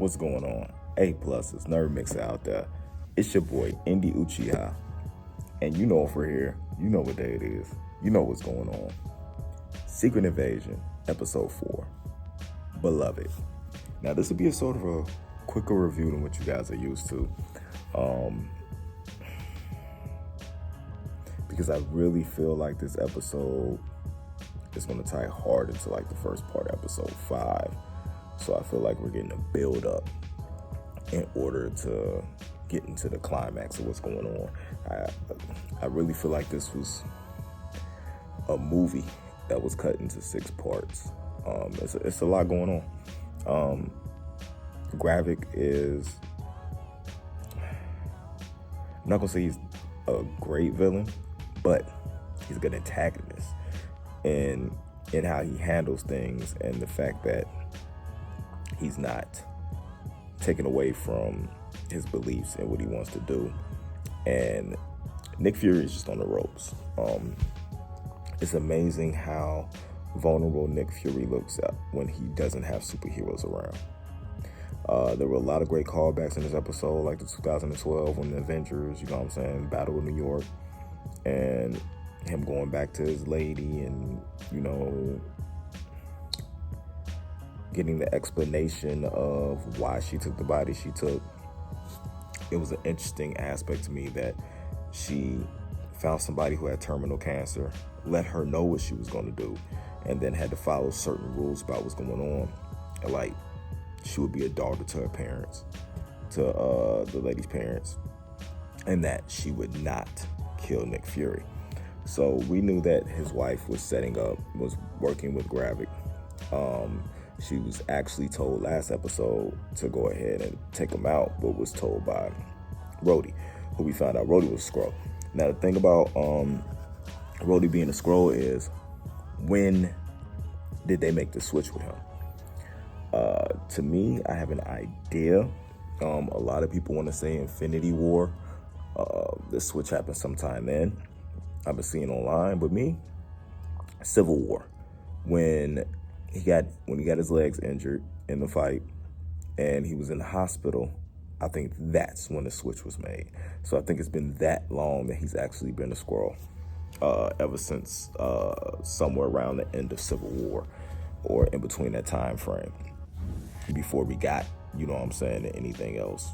What's going on? APlus is Nerd Mixer out there. It's your boy, Indy Uchiha. And you know if we're here, you know what day it is. You know what's going on. Secret Invasion, Episode 4. Beloved. Now, this will be a sort of a quicker review than what you guys are used to. Because I really feel like this episode is going to tie hard into like the first part of Episode 5. So I feel like we're getting a build up in order to get into the climax of what's going on. I really feel like this was a movie that was cut into 6 parts. It's a lot going on. Gravik is, I'm not gonna say he's a great villain, but he's a good antagonist in how he handles things, and the fact that he's not taken away from his beliefs and what he wants to do. And Nick Fury is just on the ropes. It's amazing how vulnerable Nick Fury looks at when he doesn't have superheroes around. There were a lot of great callbacks in this episode, like the 2012 when the Avengers, you know what I'm saying, Battle of New York, and him going back to his lady and, you know, getting the explanation of why she took the body she took. It was an interesting aspect to me that she found somebody who had terminal cancer, let her know what she was going to do, and then had to follow certain rules about what's going on. And like, she would be a daughter to her parents, to the lady's parents, and that she would not kill Nick Fury. So we knew that his wife was working with Gravik. She was actually told last episode to go ahead and take him out, but was told by Rhodey, who we found out Rhodey was a Skrull. Now, the thing about Rhodey being a Skrull is, when did they make the switch with him? To me, I have an idea. A lot of people want to say Infinity War. The switch happened sometime then. I've been seeing online, but me, Civil War. When he got his legs injured in the fight and he was in the hospital, I think that's when the switch was made. So I think it's been that long that he's actually been a Skrull, ever since somewhere around the end of Civil War, or in between that time frame, before we got, you know what I'm saying, anything else.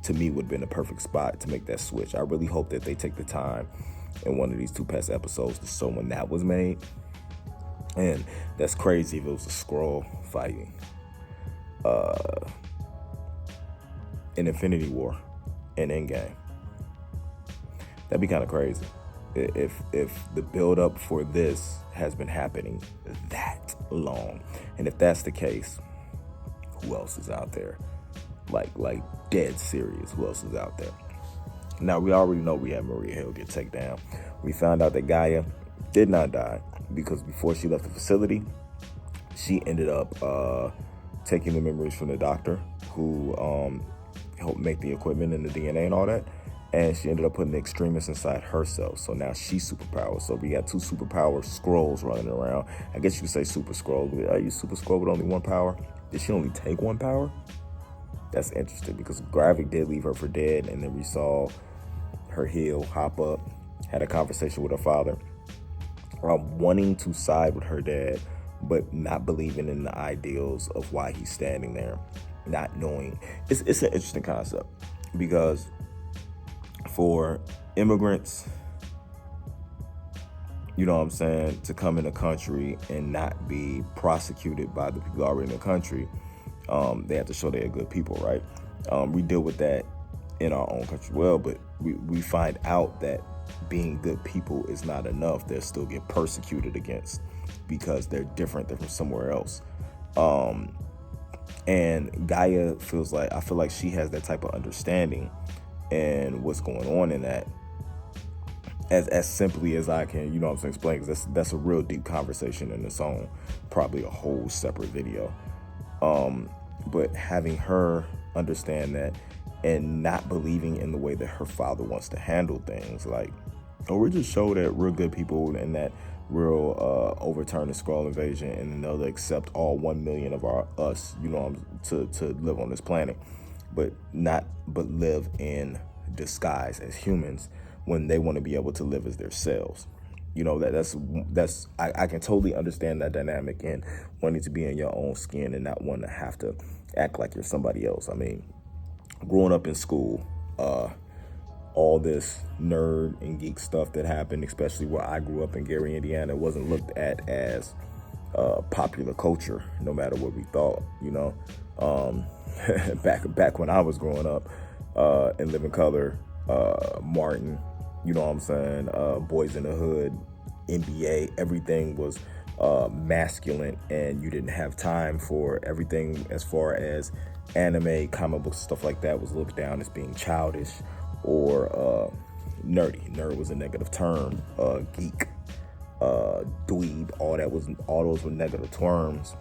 To me, would have been a perfect spot to make that switch. I really hope that they take the time in one of these 2 past episodes to show when that was made. And that's crazy if it was a Skrull fighting in Infinity War and Endgame. That'd be kind of crazy if the build-up for this has been happening that long. And if that's the case, who else is out there? Like dead serious, who else is out there? Now, we already know we had Maria Hill get taken down. We found out that Gaia did not die, because before she left the facility, she ended up taking the memories from the doctor who helped make the equipment and the DNA and all that, and she ended up putting the extremists inside herself. So now she's superpowered. So we got 2 superpowered Skrulls running around. I guess you could say Super Skrull. Are you Super Skrull with only 1 power? Did she only take 1 power? That's interesting, because Gravik did leave her for dead, and then we saw her heal, hop up, had a conversation with her father, wanting to side with her dad, but not believing in the ideals of why he's standing there, not knowing. It's an interesting concept, because for immigrants, you know what I'm saying, to come in the country and not be prosecuted by the people already in the country, they have to show they're good people, right? We deal with that in our own country well, but we find out that being good people is not enough. They'll still get persecuted against because they're different. They're from somewhere else. And Gaia I feel like she has that type of understanding and what's going on in that, as simply as I can, you know what I'm saying, explain, because that's a real deep conversation in its own, probably a whole separate video. But having her understand that and not believing in the way that her father wants to handle things, like or we just show that we're good people and that we'll overturn the Skrull invasion and then they'll accept all 1 million of us, to live on this planet, but live in disguise as humans when they want to be able to live as themselves. I can totally understand that dynamic and wanting to be in your own skin and not wanting to have to act like you're somebody else. I mean, growing up in school, all this nerd and geek stuff that happened, especially where I grew up in Gary, Indiana, wasn't looked at as popular culture, no matter what we thought, back when I was growing up in Living Color, Martin, Boys in the Hood, NBA, everything was masculine, and you didn't have time for everything as far as anime, comic books, stuff like that was looked down as being childish or nerdy. Nerd was a negative term. Geek, dweeb, all those were negative terms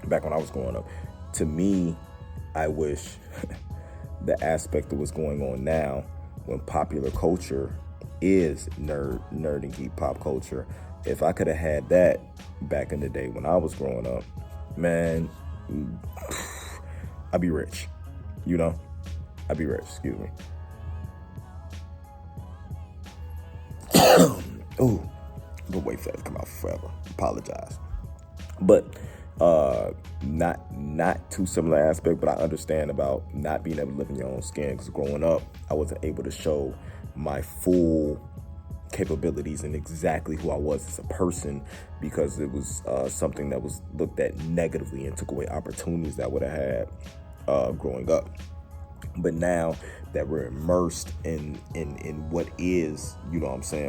back when I was growing up. To me, I wish the aspect of what's going on now, when popular culture is nerd and geek pop culture, if I could have had that back in the day when I was growing up, man, I'd be rich, I'd be rich, excuse me. Ooh, but wait for that to come out forever. Apologize. But not too similar aspect, but I understand about not being able to live in your own skin, because growing up, I wasn't able to show my full capabilities and exactly who I was as a person, because it was something that was looked at negatively and took away opportunities that I would have had growing up. But now that we're immersed in what is,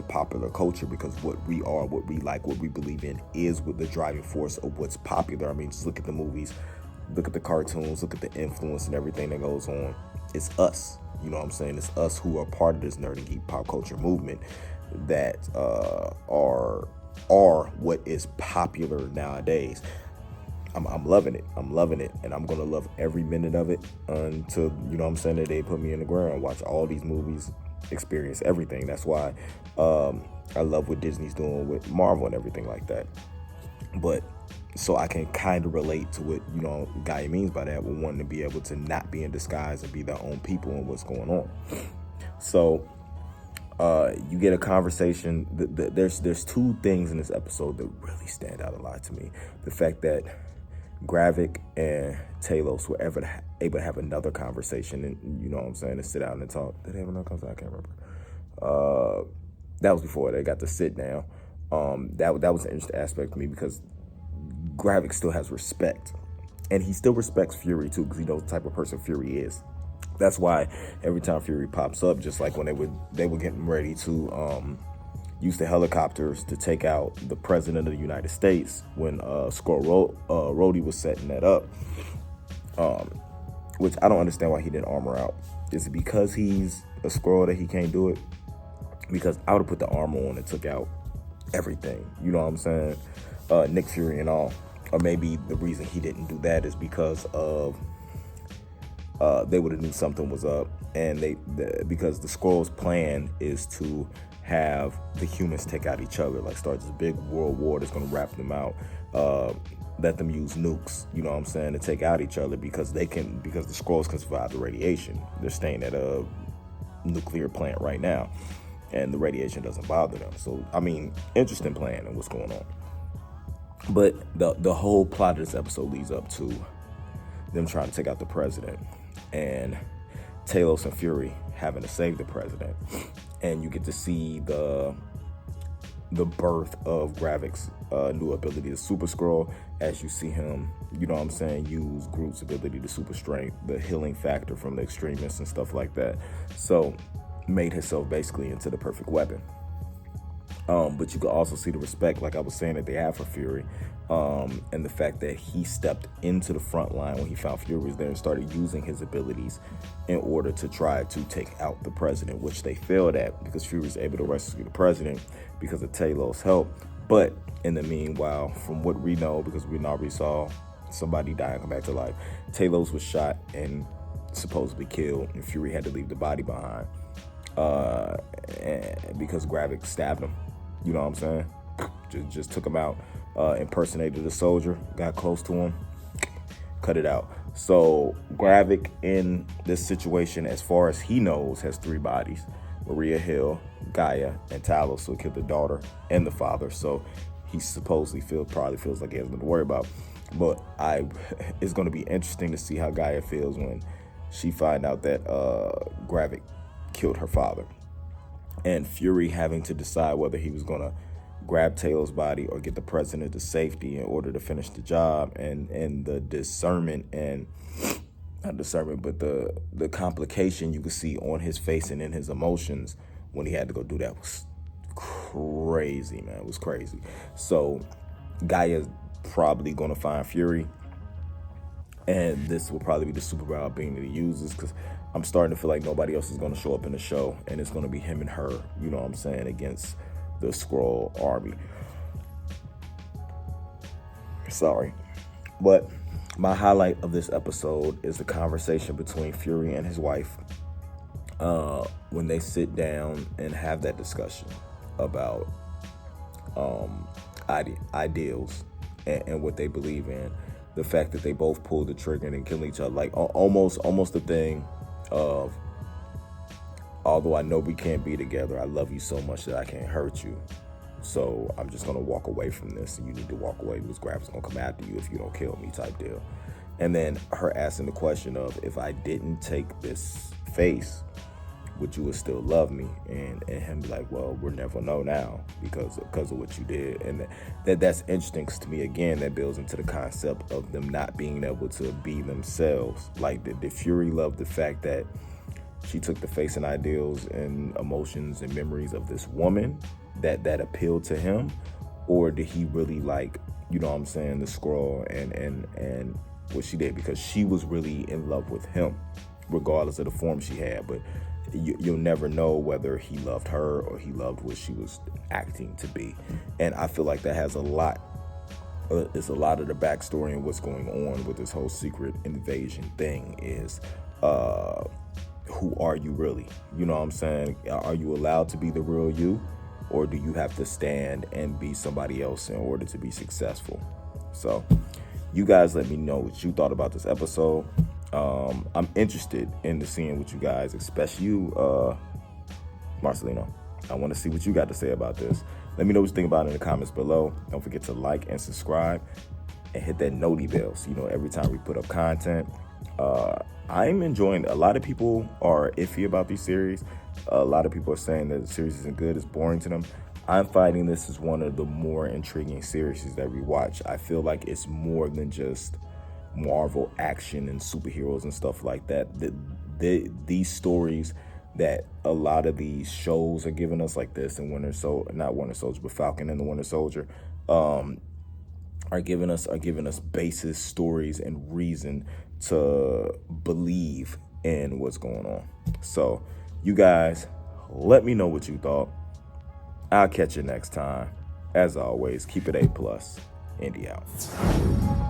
popular culture, because what we are, what we like, what we believe in is what the driving force of what's popular. I mean, just look at the movies, look at the cartoons, look at the influence and everything that goes on. It's us, It's us who are part of this nerd and geek pop culture movement that are what is popular nowadays. I'm loving it. And I'm going to love every minute of it until, that they put me in the ground, watch all these movies, experience everything. That's why I love what Disney's doing with Marvel and everything like that. But so I can kind of relate to what, Guy means by that, with wanting to be able to not be in disguise and be their own people and what's going on. So you get a conversation. There's two things in this episode that really stand out a lot to me. The fact that Gravik and Talos were able to have another conversation, and to sit down and talk. Did they have another conversation? I can't remember. That was before they got to sit down. That was an interesting aspect to me, because Gravik still has respect, and he still respects Fury too, because he knows the type of person Fury is. That's why every time Fury pops up, just like when they were getting ready to use the helicopters to take out the president of the United States, when Skrull Rhodey was setting that up, which I don't understand why he didn't armor out. Is it because he's a Skrull that he can't do it? Because I would have put the armor on and took out everything. You know what I'm saying? Nick Fury and all. Or maybe the reason he didn't do that is because of they would have knew something was up, and because the Skrulls' plan is to have the humans take out each other, like start this big world war that's going to wrap them out, let them use nukes, to take out each other, because the Skrulls can survive the radiation. They're staying at a nuclear plant right now, and the radiation doesn't bother them. So, I mean, interesting plan and what's going on. But the whole plot of this episode leads up to them trying to take out the president, and Talos and Fury having to save the president. And you get to see the birth of Gravik's new ability, the Super Skrull, as you see him, use Groot's ability to super strength, the healing factor from the extremists and stuff like that. So made himself basically into the perfect weapon. But you can also see the respect, like I was saying, that they have for Fury, and the fact that he stepped into the front line when he found Fury was there and started using his abilities in order to try to take out the president, which they failed at, because Fury was able to rescue the president because of Talos' help. But in the meanwhile, from what we know, because we already saw somebody die and come back to life, Talos was shot and supposedly killed, and Fury had to leave the body behind. because Gravik stabbed him. You know what I'm saying? Just took him out. Impersonated a soldier, got close to him, cut it out. So Gravik in this situation, as far as he knows, has 3 bodies: Maria Hill, Gaia, and Talos. So he killed the daughter and the father. So he supposedly probably feels like he has nothing to worry about. But it's going to be interesting to see how Gaia feels when she find out that Gravik killed her father, and Fury having to decide whether he was going to grab Talos' body or get the president to safety in order to finish the job, and the discernment and not discernment, but the complication you could see on his face and in his emotions when he had to go do that was crazy, man. It was crazy. So Gaia's probably going to find Fury, and this will probably be the superpower being that he uses, because I'm starting to feel like nobody else is going to show up in the show, and it's going to be him and her, you know what I'm saying, against the Skrull army. Sorry. But my highlight of this episode is the conversation between Fury and his wife when they sit down and have that discussion about ideals and what they believe in. The fact that they both pulled the trigger and kill each other, like almost the thing of, although I know we can't be together, I love you so much that I can't hurt you. So I'm just going to walk away from this, and you need to walk away because Gravik's going to come after you if you don't kill me, type deal. And then her asking the question of, if I didn't take this face, would you still love me? And him be like, well, we'll never know now because of what you did. And that's interesting, because to me, again, that builds into the concept of them not being able to be themselves. Like, did Fury love the fact that she took the face and ideals and emotions and memories of this woman that appealed to him? Or did he really like, you know what I'm saying, the Skrull and what she did? Because she was really in love with him, regardless of the form she had. But you'll never know whether he loved her or he loved what she was acting to be. And I feel like that has a lot. It's a lot of the backstory and what's going on with this whole secret invasion thing is, who are you really? You know what I'm saying? Are you allowed to be the real you? Or do you have to stand and be somebody else in order to be successful? So you guys let me know what you thought about this episode. I'm interested in seeing what you guys, especially you, Marcelino. I want to see what you got to say about this. Let me know what you think about it in the comments below. Don't forget to like and subscribe and hit that noti bell so you know every time we put up content. I'm enjoying it. A lot of people are iffy about these series. A lot of people are saying that the series isn't good, it's boring to them. I'm finding this is one of the more intriguing series that we watch. I feel like it's more than just Marvel action and superheroes and stuff like that. These stories that a lot of these shows are giving us, like this and not Winter Soldier, but Falcon and the Winter Soldier, are giving us basis stories and reason to believe in what's going on. So you guys, let me know what you thought. I'll catch you next time. As always, keep it A+. Indy out.